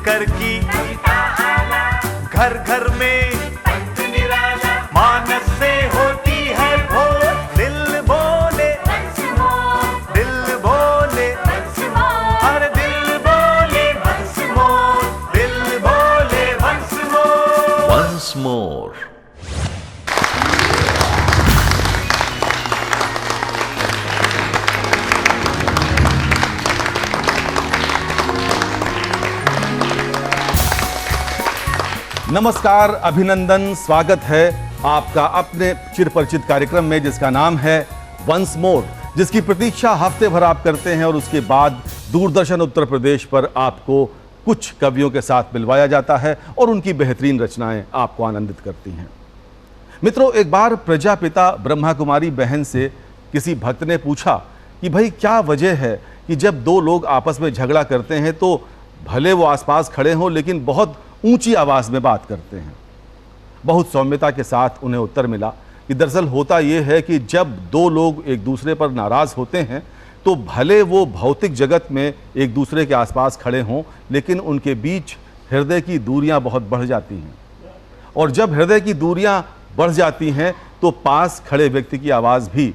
कर की घर घर में मानस से होती है भोर। दिल बोले दिल बोले हर दिल बोले वंस मोर, दिल बोले वंस मोर। Once more. नमस्कार, अभिनंदन, स्वागत है आपका अपने चिरपरिचित कार्यक्रम में जिसका नाम है वंस मोर, जिसकी प्रतीक्षा हफ्ते भर आप करते हैं और उसके बाद दूरदर्शन उत्तर प्रदेश पर आपको कुछ कवियों के साथ मिलवाया जाता है और उनकी बेहतरीन रचनाएं आपको आनंदित करती हैं। मित्रों, एक बार प्रजापिता ब्रह्मा कुमारी बहन से किसी भक्त ने पूछा कि भाई क्या वजह है कि जब दो लोग आपस में झगड़ा करते हैं तो भले वो आसपास खड़े हों लेकिन बहुत ऊंची आवाज में बात करते हैं। बहुत सौम्यता के साथ उन्हें उत्तर मिला कि दरअसल होता यह है कि जब दो लोग एक दूसरे पर नाराज होते हैं तो भले वो भौतिक जगत में एक दूसरे के आसपास खड़े हों लेकिन उनके बीच हृदय की दूरियां बहुत बढ़ जाती हैं, और जब हृदय की दूरियां बढ़ जाती हैं तो पास खड़े व्यक्ति की आवाज भी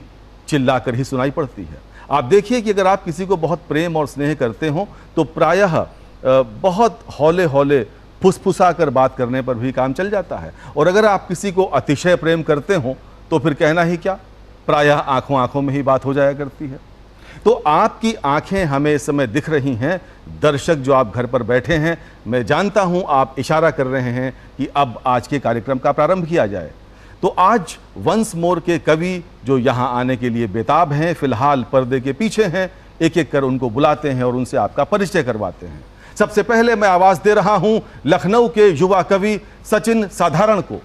चिल्लाकर ही सुनाई पड़ती है। आप देखिए कि अगर आप किसी को बहुत प्रेम और स्नेह करते हो तो प्रायः बहुत हौले हौले फुसफुसा कर बात करने पर भी काम चल जाता है, और अगर आप किसी को अतिशय प्रेम करते हो तो फिर कहना ही क्या, प्रायः आंखों आंखों में ही बात हो जाया करती है। तो आपकी आंखें हमें इस समय दिख रही हैं। दर्शक जो आप घर पर बैठे हैं, मैं जानता हूं आप इशारा कर रहे हैं कि अब आज के कार्यक्रम का प्रारंभ किया जाए। तो आज वंस मोर के कवि जो यहाँ आने के लिए बेताब हैं, फिलहाल पर्दे के पीछे हैं, एक एक कर उनको बुलाते हैं और उनसे आपका परिचय करवाते हैं। सबसे पहले मैं आवाज दे रहा हूं लखनऊ के युवा कवि सचिन साधारण को।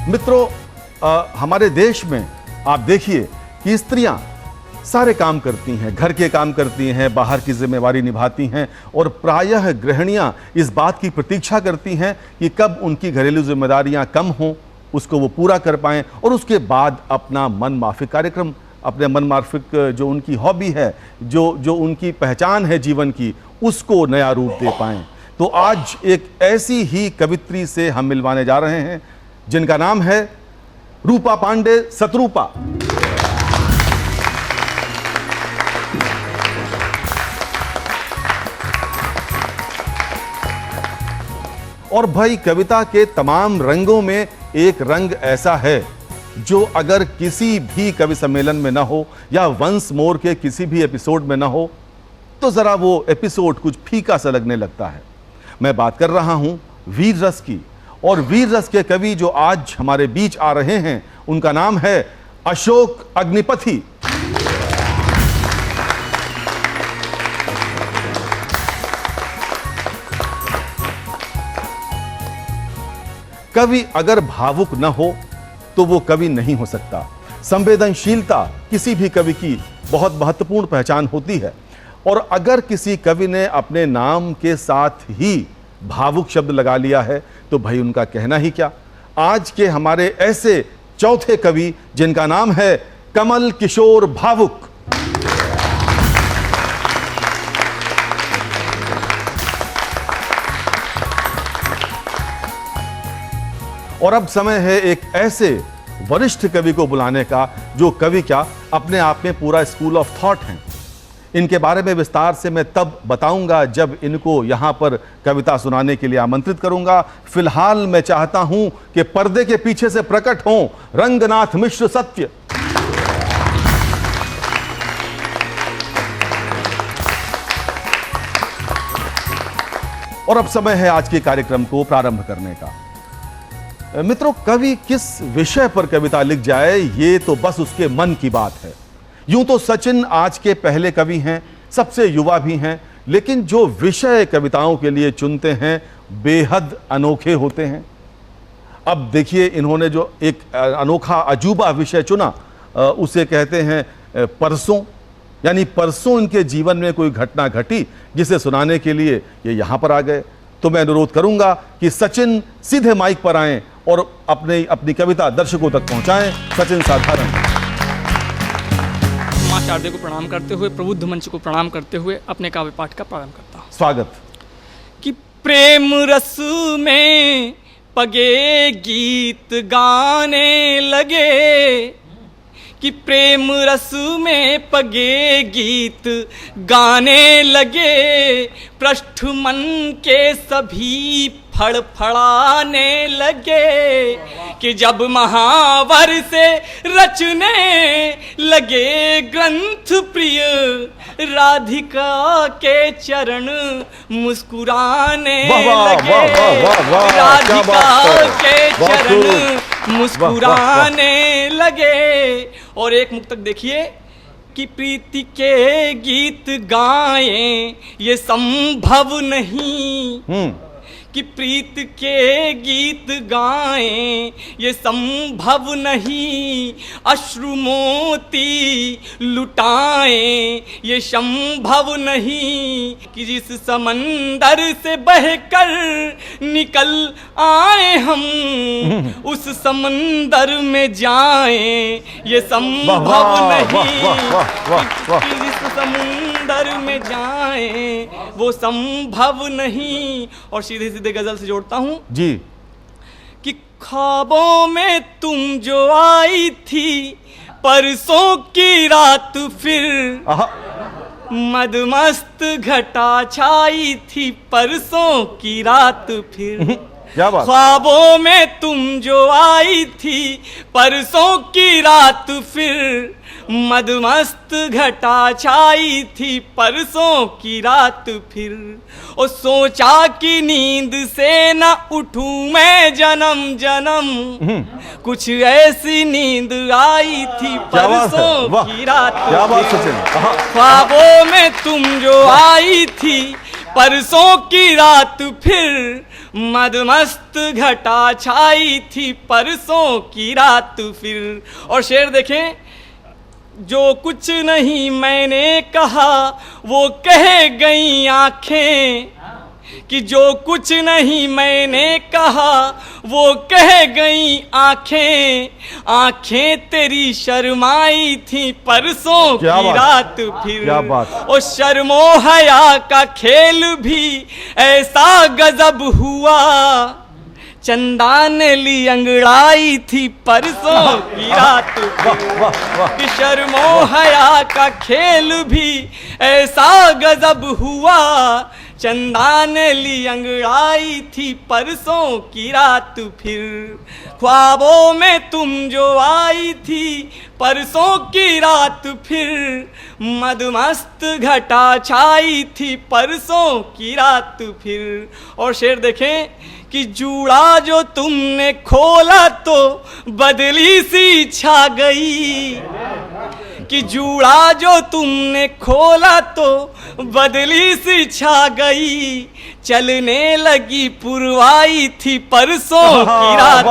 मित्रों, हमारे देश में आप देखिए कि स्त्रियां सारे काम करती हैं, घर के काम करती हैं, बाहर की जिम्मेवारी निभाती हैं, और प्रायः गृहिणियां इस बात की प्रतीक्षा करती हैं कि कब उनकी घरेलू जिम्मेदारियां कम हों, उसको वो पूरा कर पाएं और उसके बाद अपना मन माफिक कार्यक्रम, अपने मन माफिक जो उनकी हॉबी है, जो उनकी पहचान है जीवन की, उसको नया रूप दे पाएं। तो आज एक ऐसी ही कवित्री से हम मिलवाने जा रहे हैं जिनका नाम है रूपा पांडे सतरूपा। और भाई, कविता के तमाम रंगों में एक रंग ऐसा है जो अगर किसी भी कवि सम्मेलन में ना हो या वंस मोर के किसी भी एपिसोड में ना हो तो जरा वो एपिसोड कुछ फीका सा लगने लगता है। मैं बात कर रहा हूं वीर रस की, और वीर रस के कवि जो आज हमारे बीच आ रहे हैं उनका नाम है अशोक अग्निपथी। कवि अगर भावुक न हो तो वो कवि नहीं हो सकता। संवेदनशीलता किसी भी कवि की बहुत महत्वपूर्ण पहचान होती है, और अगर किसी कवि ने अपने नाम के साथ ही भावुक शब्द लगा लिया है तो भाई उनका कहना ही क्या। आज के हमारे ऐसे चौथे कवि जिनका नाम है कमल किशोर भावुक। और अब समय है एक ऐसे वरिष्ठ कवि को बुलाने का जो कवि क्या अपने आप में पूरा स्कूल ऑफ थॉट हैं। इनके बारे में विस्तार से मैं तब बताऊंगा जब इनको यहां पर कविता सुनाने के लिए आमंत्रित करूंगा। फिलहाल मैं चाहता हूं कि पर्दे के पीछे से प्रकट हों रंगनाथ मिश्र सत्य। और अब समय है आज के कार्यक्रम को प्रारंभ करने का। मित्रों, कवि किस विषय पर कविता लिख जाए ये तो बस उसके मन की बात है। यूं तो सचिन आज के पहले कवि हैं, सबसे युवा भी हैं, लेकिन जो विषय कविताओं के लिए चुनते हैं बेहद अनोखे होते हैं। अब देखिए, इन्होंने जो एक अनोखा अजूबा विषय चुना उसे कहते हैं परसों। यानी परसों इनके जीवन में कोई घटना घटी जिसे सुनाने के लिए ये यहाँ पर आ गए। तो मैं अनुरोध करूंगा कि सचिन सीधे माइक पर आएं और अपनी कविता दर्शकों तक पहुंचाएं। सचिन साधारण। आचार्य को प्रणाम करते हुए, प्रबुद्ध मंच को प्रणाम करते हुए अपने काव्य पाठ का प्रारंभ करता हूँ। स्वागत। कि प्रेम रस में पगे गीत गाने लगे, कि प्रेम रस में पगे गीत गाने लगे, पृष्ठ मन के सभी फड़फड़ाने लगे, कि जब महावर से रचने लगे ग्रंथ प्रिय राधिका के चरण मुस्कुराने लगे, राधिका के चरण मुस्कुराने लगे। और एक मुक्तक देखिए कि प्रीति के गीत गाएं ये संभव नहीं, कि प्रीत के गीत गाएं ये संभव नहीं, अश्रु मोती लुटाएं ये संभव नहीं, कि जिस समंदर से बहकर निकल आए हम उस समंदर में जाएं ये संभव नहीं, कि जिस समुंदर में जाएं वो संभव नहीं। और सीधे सीधे गजल से जोड़ता हूं जी। कि ख्वाबों में तुम जो आई थी परसों की रात, फिर मदमस्त घटा छाई थी परसों की रात, फिर क्या बात। ख्वाबों में तुम जो आई थी परसों की रात, फिर मदमस्त घटा छाई थी परसों की रात, फिर ओ सोचा कि नींद से न उठूं मैं जन्म जन्म, कुछ ऐसी नींद आई थी परसों की रात, क्या बात सचिन। ख्वाबों में तुम जो आई थी परसों की रात, फिर मदमस्त घटा छाई थी परसों की रात, फिर। और शेर देखें, जो कुछ नहीं मैंने कहा वो कह गई आंखें, कि जो कुछ नहीं मैंने कहा वो कह गई आंखें, आंखें तेरी शर्माई थी परसों की रात, फिर। क्या बात। और शर्मो हया का खेल भी ऐसा गजब हुआ, चंदा ने ली अंगड़ाई थी परसों की रात, कि शर्मो हया का खेल भी ऐसा गजब हुआ, चंदा ने ली अंगड़ाई थी परसों की रात, फिर। ख्वाबों में तुम जो आई थी परसों की रात, फिर मदमस्त घटा छाई थी परसों की रात, फिर। और शेर देखें कि जूड़ा जो तुमने खोला तो बदली सी छा गई, कि जूड़ा जो तुमने खोला तो बदली सी छा गई, चलने लगी पुरवाई थी परसों की रात,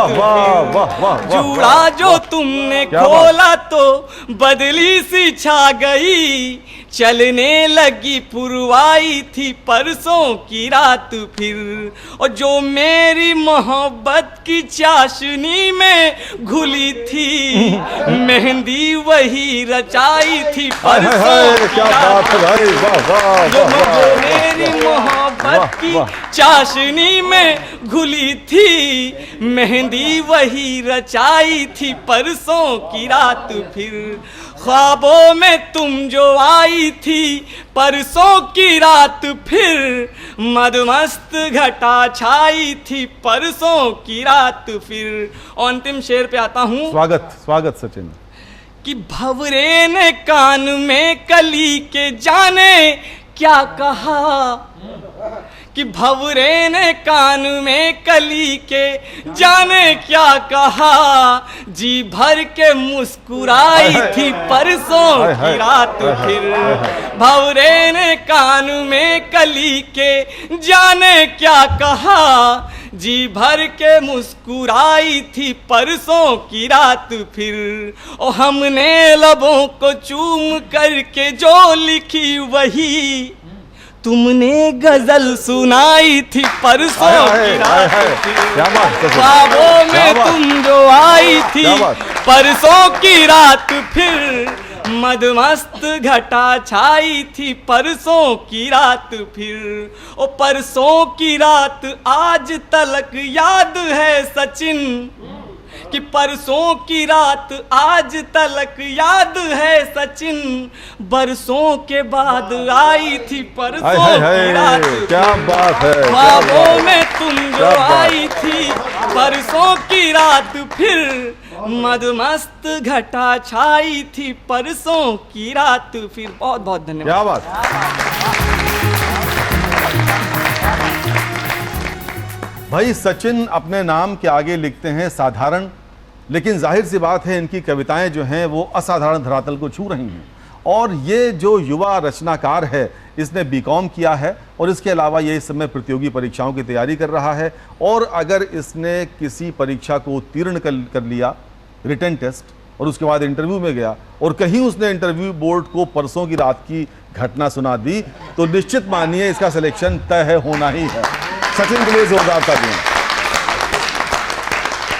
जूड़ा जो तुमने खोला तो बदली सी छा गई, चलने लगी पुरवाई थी परसों की रात, फिर। और जो मेरी मोहब्बत की चाशनी में घुली थी, मेहंदी वही रचाई थी परसों की रात, जो मेरी मोहब्बत की चाशनी में घुली थी, मेहंदी वही रचाई थी परसों की रात, फिर। ख्वाबों में तुम जो आई थी परसों की रात, फिर मदमस्त घटा छाई थी परसों की रात, फिर। और अंतिम शेर पे आता हूं। स्वागत स्वागत सचिन। कि भंवरे ने कान में कली के जाने क्या कहा, कि भंवरे ने कान में कली के जाने क्या कहा, जी भर के मुस्कुराई थी परसों की रात, फिर। भंवरे ने कान में कली के जाने क्या कहा, जी भर के मुस्कुराई थी परसों की रात, फिर। और हमने लबों को चूम करके जो लिखी वही तुमने गजल सुनाई थी परसों की रात थी, क्या बात कर ख्वाबों में तुम जो आई थी क्या बात? परसों की रात, फिर मदमस्त घटा छाई थी परसों की रात, फिर ओ परसों की रात आज तलक याद है सचिन, कि परसों की रात आज तलक याद है सचिन, बरसों के बाद आई थी परसों की रात, क्या बात है, ख्वाबों में तुम जो क्या बात। आई थी परसों की रात, फिर मदमस्त घटा छाई थी परसों की रात, फिर। बहुत बहुत धन्यवाद। क्या बात। भाई सचिन अपने नाम के आगे लिखते हैं साधारण, लेकिन जाहिर सी बात है इनकी कविताएं जो हैं वो असाधारण धरातल को छू रही हैं। और ये जो युवा रचनाकार है इसने बीकॉम किया है और इसके अलावा ये इस समय प्रतियोगी परीक्षाओं की तैयारी कर रहा है। और अगर इसने किसी परीक्षा को उत्तीर्ण कर लिया, रिटन टेस्ट, और उसके बाद इंटरव्यू में गया और कहीं उसने इंटरव्यू बोर्ड को परसों की रात की घटना सुना दी, तो निश्चित मानिए इसका सिलेक्शन तय होना ही है। सचिन के लिए जोरदार तालियां।